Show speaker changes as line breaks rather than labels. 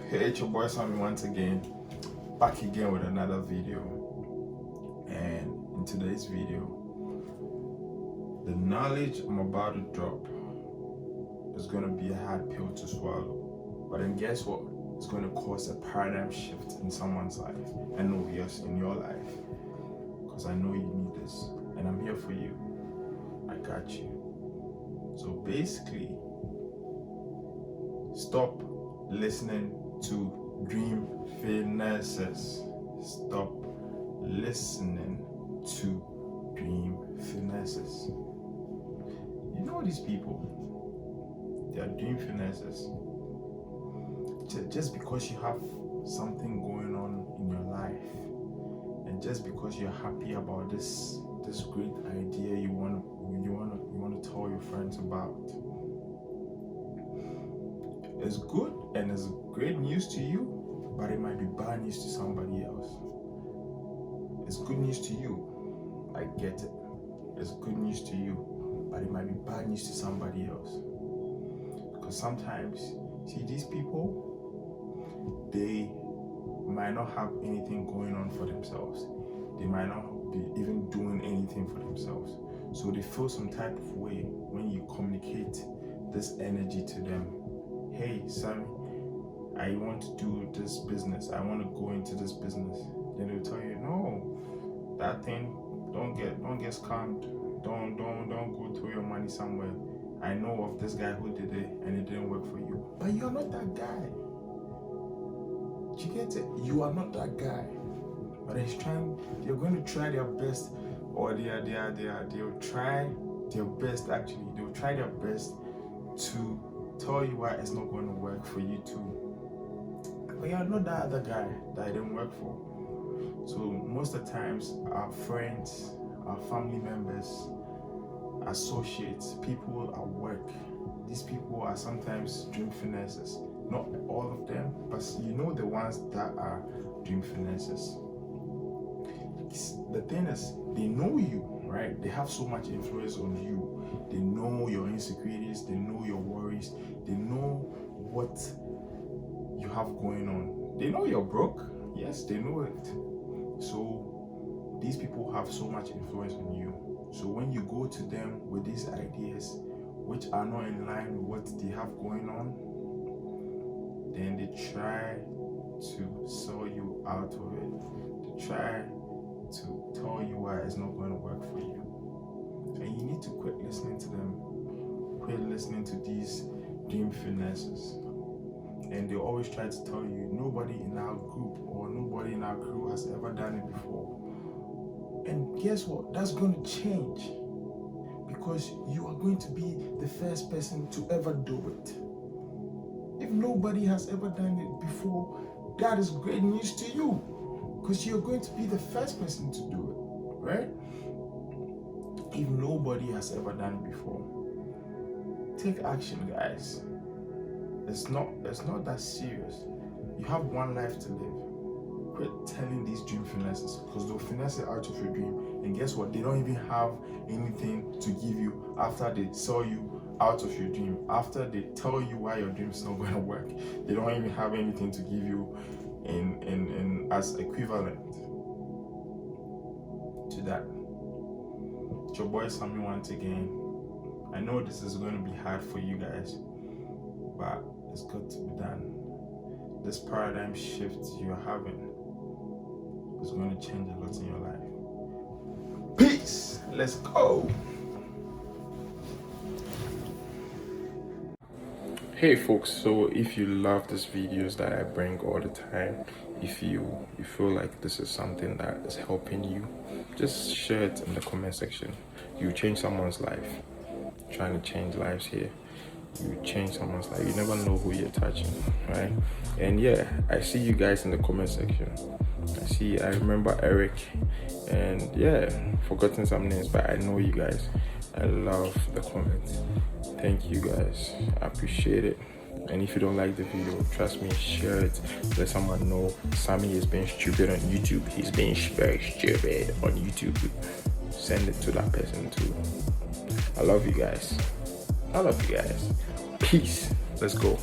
Hey, it's your boy Samuel once again, back again with another video. And in today's video, the knowledge I'm about to drop is going to be a hard pill to swallow. But then guess what? It's going to cause a paradigm shift in someone's life. And no, yes, in your life. Because I know you need this. And I'm here for you. I got you. So basically, stop listening to dream finessers. Stop listening to dream finessers. You know these people, they are dream finessers. Just because you have something going on in your life, and just because you're happy about this great idea you want to tell your friends about, it's good and it's great news to you, but it might be bad news to somebody else. It's good news to you, I get it. It's good news to you, but it might be bad news to somebody else. Because sometimes, see, these people, they might not have anything going on for themselves. They might not be even doing anything for themselves. So they feel some type of way when you communicate this energy to them. Hey, Sammy, I want to do this business. I want to go into this business. Then they'll tell you, no, that thing, don't get scammed. Don't go throw your money somewhere. I know of this guy who did it and it didn't work for you. But you're not that guy. You get it? You are not that guy. But they're going to try their best, or they'll try their best actually. They'll try their best to tell you why it's not going to work for you too. But you're not that other guy that it didn't work for. So most of the times, our friends, our family members, associates, people at work, these people are sometimes dream finessers. Not all of them, but you know the ones that are dream finessers. The thing is, they know you, right? They have so much influence on you. They know your insecurities, they know your worries, they know what you have going on. They know you're broke, yes, they know it. So these people have so much influence on you. So when you go to them with these ideas, which are not in line with what they have going on, then they try to sell you out of it. They try to tell you why it's not going to work for you. And you need to quit listening to them. Quit listening to these dream finessers. And they always try to tell you nobody in our group or nobody in our crew has ever done it before. And guess what? That's going to change, because you are going to be the first person to ever do it. If nobody has ever done it before, that is great news to you, because you're going to be the first person to do it, right? If nobody has ever done it before, take action, guys. It's not that serious. You have one life to live. Quit telling these dream finessers, because they'll finesse it out of your dream, and guess what? They don't even have anything to give you after they sell you out of your dream. After they tell you why your dream is not going to work, they don't even have anything to give you in as equivalent to that. It's your boy Sammy once again. I know this is going to be hard for you guys, but it's got to be done. This paradigm shift you're having is going to change a lot in your life. Peace. Let's go. Hey folks, so if you love these videos that I bring all the time, if you feel like this is something that is helping you, just share it in the comment section. You change someone's life. I'm trying to change lives here. You change someone's life. You never know who you're touching, right? And yeah, I see you guys in the comment section. I remember Eric, and yeah, forgotten some names, but I know you guys. I love the comments. Thank you guys, I appreciate it. And if you don't like the video, trust me, share it. Let someone know Sammy is being stupid on YouTube. He's being very stupid on YouTube. Send it to that person too. I love you guys. Peace. Let's go.